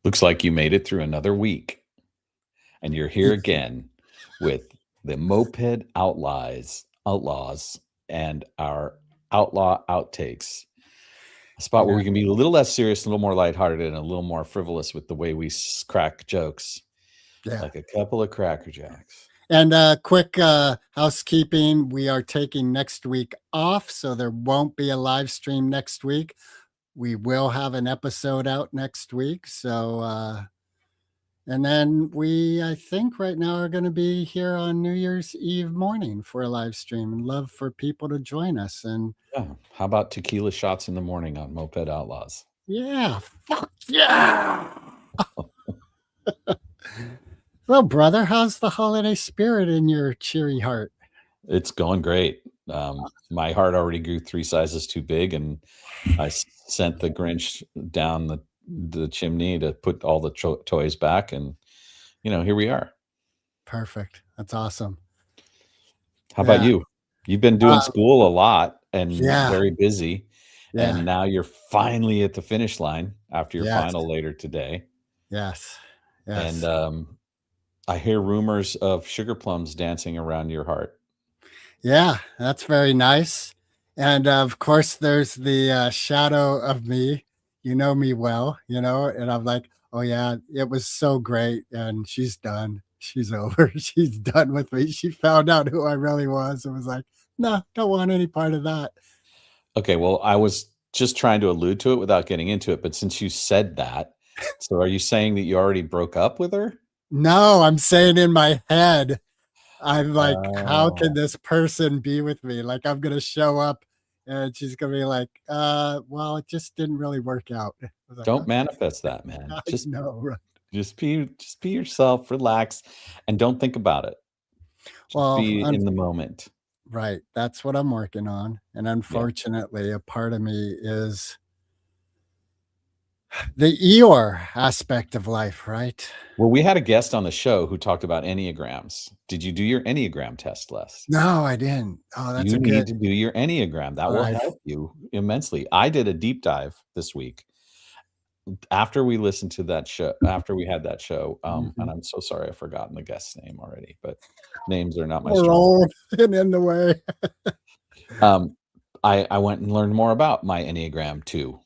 Looks like you made it through another week, and you're here again with the Moped Outlaws, and our Outlaw Outtakes, a spot where Yeah. we can be a little less serious, a little more lighthearted, and a little more frivolous with the way we crack jokes, Yeah. like a couple of Cracker Jacks. And quick housekeeping, we are taking next week off, so there won't be a live stream next week. We will have an episode out next week. So, and then I think right now are going to be here on New Year's Eve morning for a live stream and love for people to join us. And Yeah. How about tequila shots in the morning on Moped Outlaws? yeah, fuck yeah. Well, brother, how's the holiday spirit in your cheery heart? It's going great. My heart already grew 3 sizes too big, and I sent the Grinch down the chimney to put all the toys back, and here we are. Perfect. That's awesome. How about Yeah. you? You've been doing school a lot and Yeah. very busy, Yeah. and now you're finally at the finish line after your Yes. final later today. Yes. And Yes. I hear rumors of sugar plums dancing around your heart. Yeah, that's very nice. And of course, there's the shadow of me. You know me well, and I'm like, oh, yeah, it was so great. And she's done. She's over. She's done with me. She found out who I really was and was like, no, don't want any part of that. Okay, well, I was just trying to allude to it without getting into it, but since you said that, so are you saying that you already broke up with her? No, I'm saying in my head, I'm like, how can Oh. this person be with me? Like, I'm gonna show up and she's gonna be like, well, it just didn't really work out. I was like, Don't okay, manifest that, man. I Just know, right? just be yourself, relax, and don't think about it. Just Well, be in the moment. right. That's what I'm working on. And Yeah. unfortunately, a part of me is the Eeyore aspect of life, right? Well, we had a guest on the show who talked about Enneagrams. Did you do your Enneagram test, Les? No, I didn't. Oh, that's You a good. need to do your Enneagram. That All will right. help you immensely. I did a deep dive this week after we listened to that show, after we had that show. And Mhm. I'm so sorry I've forgotten the guest's name already, but names are not my We're strong. old and in the way. Um, I went and learned more about my Enneagram too,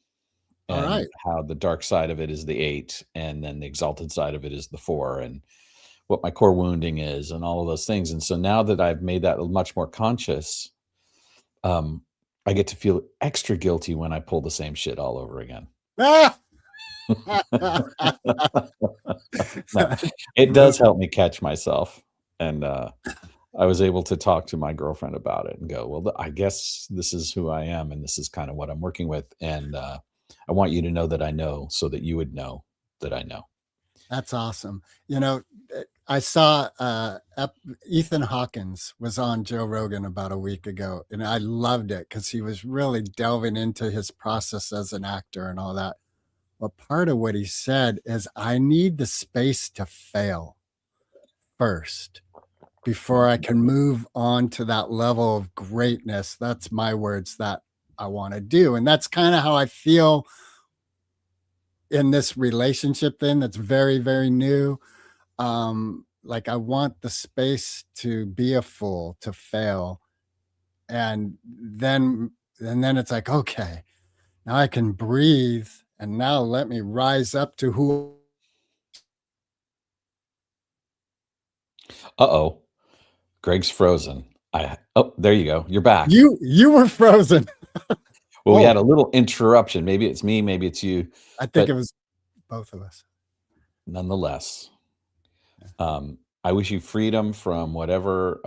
All and right. how the dark side of it is the 8, and then the exalted side of it is the 4, and what my core wounding is, and all of those things. And so now that I've made that much more conscious, um, I get to feel extra guilty when I pull the same shit all over again. Ah! No, it does help me catch myself, and I was able to talk to my girlfriend about it and go, well, I guess this is who I am, and this is kind of what I'm working with, and I want you to know that I know, so that you would know that I know. That's awesome. I saw Ethan Hawkins was on Joe Rogan about a week ago, and I loved it because he was really delving into his process as an actor and all that. But part of what he said is, I need the space to fail first before I can move on to that level of greatness. That's my words that I want to do. And that's kind of how I feel in this relationship thing that's very, very new. Like, I want the space to be a fool, to fail. And then it's like, okay, now I can breathe, and now let me rise up to who. Uh-oh, Greg's frozen. Oh, there you go. You're back. You were frozen. Well, we Oh, had a little interruption. Maybe it's me, maybe it's you, I think it but was both of us. nonetheless, I wish you freedom from whatever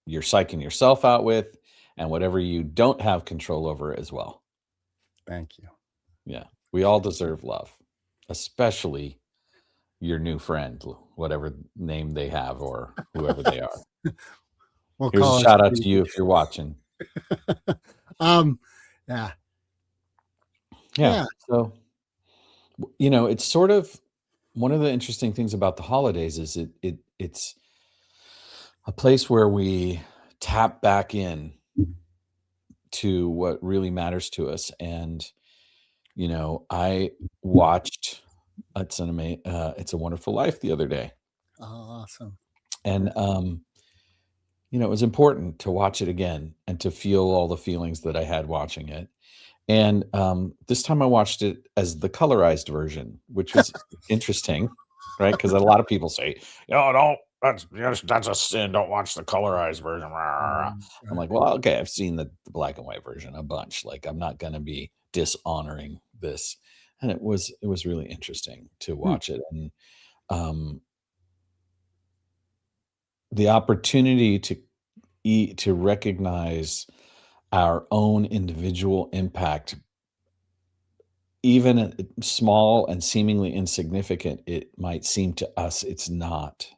you're psyching yourself out with, and whatever you don't have control over as well. Thank you. Yeah, we all deserve love, especially your new friend, whatever name they have or whoever they are. We'll Here's a call her shout out to Stevie. you if you're watching. um, yeah, Yeah. yeah, So, it's sort of one of the interesting things about the holidays is it's a place where we tap back in to what really matters to us. And I watched It's a Wonderful Life the other day, Oh, awesome. and, it was important to watch it again and to feel all the feelings that I had watching it. And, this time I watched it as the colorized version, which was interesting, right? Because a lot of people say, "Oh, don't that's a sin, don't watch the colorized version." Rah, rah, rah." I'm Right. like, "Well, okay, I've seen the black and white version a bunch, like, I'm not gonna be dishonoring this." And it was really interesting to Hmm. watch it, and, um, the opportunity to recognize our own individual impact, even small and seemingly insignificant, it might seem to us it's not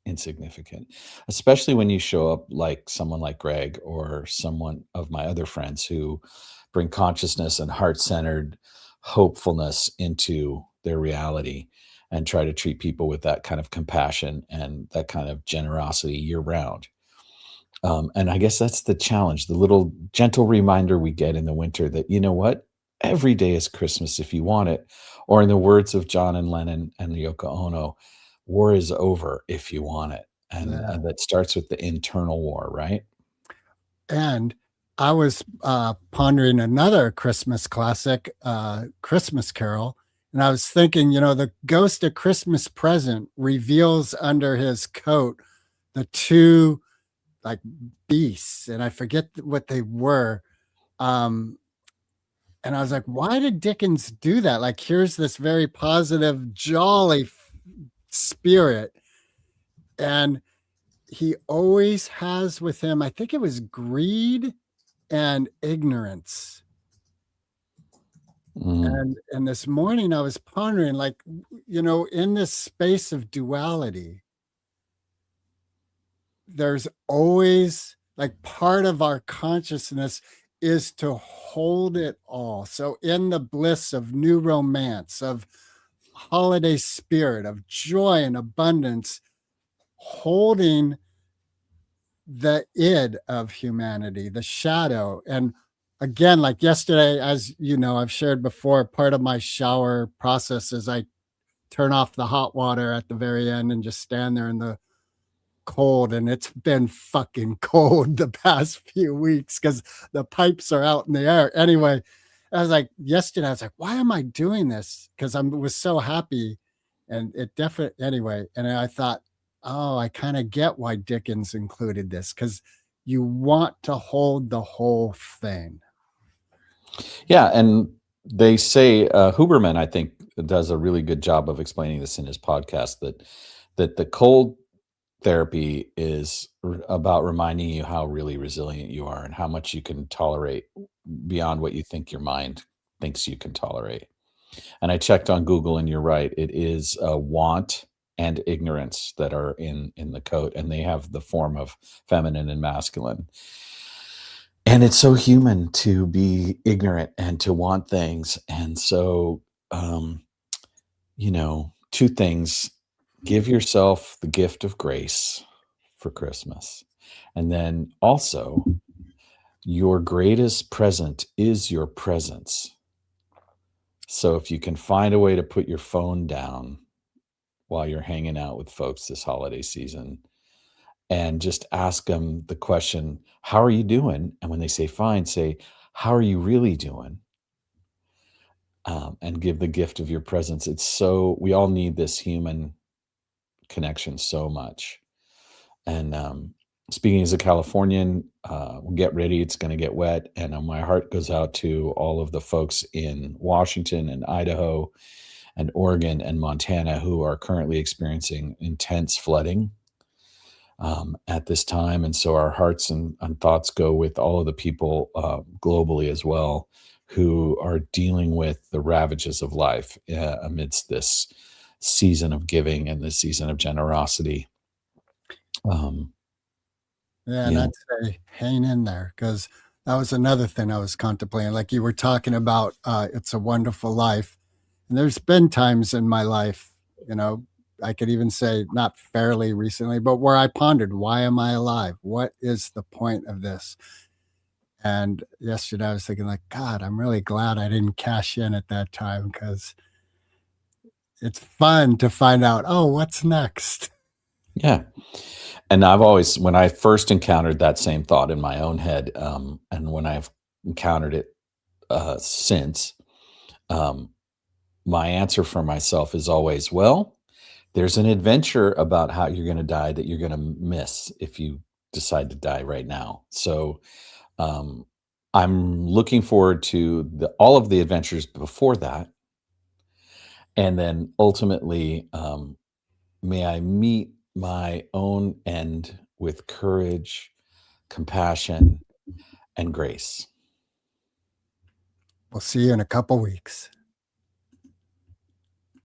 insignificant, especially when you show up like someone like Greg or someone of my other friends who bring consciousness and heart-centered hopefulness into their reality and try to treat people with that kind of compassion and that kind of generosity year round. And I guess that's the challenge, the little gentle reminder we get in the winter that, you know what? Every day is Christmas if you want it. Or in the words of John and Lennon and Yoko Ono, war is over if you want it. And Yeah. that starts with the internal war, right? And I was pondering another Christmas classic, Christmas Carol. And I was thinking, the ghost of Christmas present reveals under his coat the two like beasts, and I forget what they were. Um, and I was like, why did Dickens do that? Like, here's this very positive, jolly spirit. And he always has with him, I think it was greed and ignorance. Mm, And this morning I was pondering, like, in this space of duality, there's always like part of our consciousness is to hold it all. So in the bliss of new romance, of holiday spirit, of joy and abundance, holding the id of humanity, the shadow. And again, like yesterday, as you know, I've shared before, part of my shower process is I turn off the hot water at the very end and just stand there in the cold, and it's been fucking cold the past few weeks because the pipes are out in the air. Anyway, I was like, yesterday, I was like, why am I doing this? Because I was so happy. And it definitely, anyway. And I thought, oh, I kind of get why Dickens included this because you want to hold the whole thing. yeah, and they say Huberman, I think, does a really good job of explaining this in his podcast that the cold therapy is about reminding you how really resilient you are and how much you can tolerate beyond what you think your mind thinks you can tolerate. And I checked on Google, and you're right, it is want and ignorance that are in the coat, and they have the form of feminine and masculine. And it's so human to be ignorant and to want things. And so, um, two things: give yourself the gift of grace for Christmas. And then also, your greatest present is your presence. So if you can find a way to put your phone down while you're hanging out with folks this holiday season and just ask them the question, "How are you doing?" And when they say fine, say, "How are you really doing?" And give the gift of your presence. We all need this human connection so much. And speaking as a Californian, get ready. It's going to get wet. And my heart goes out to all of the folks in Washington and Idaho and Oregon and Montana who are currently experiencing intense flooding at this time. And so our hearts and thoughts go with all of the people globally as well who are dealing with the ravages of life amidst this season of giving and this season of generosity. Um, Yeah, and yeah. I'd say hang in there because that was another thing I was contemplating. Like you were talking about, It's a Wonderful Life. And there's been times in my life, you know, I could even say not fairly recently, but where I pondered, why am I alive? What is the point of this? And yesterday I was thinking like, God, I'm really glad I didn't cash in at that time because it's fun to find out, oh, what's next? Yeah. And I've always, when I first encountered that same thought in my own head, and when I've encountered it since, um, my answer for myself is always, well, there's an adventure about how you're going to die that you're going to miss if you decide to die right now. So um, I'm looking forward to all of the adventures before that. And then ultimately, may I meet my own end with courage, compassion, and grace. We'll see you in a couple weeks.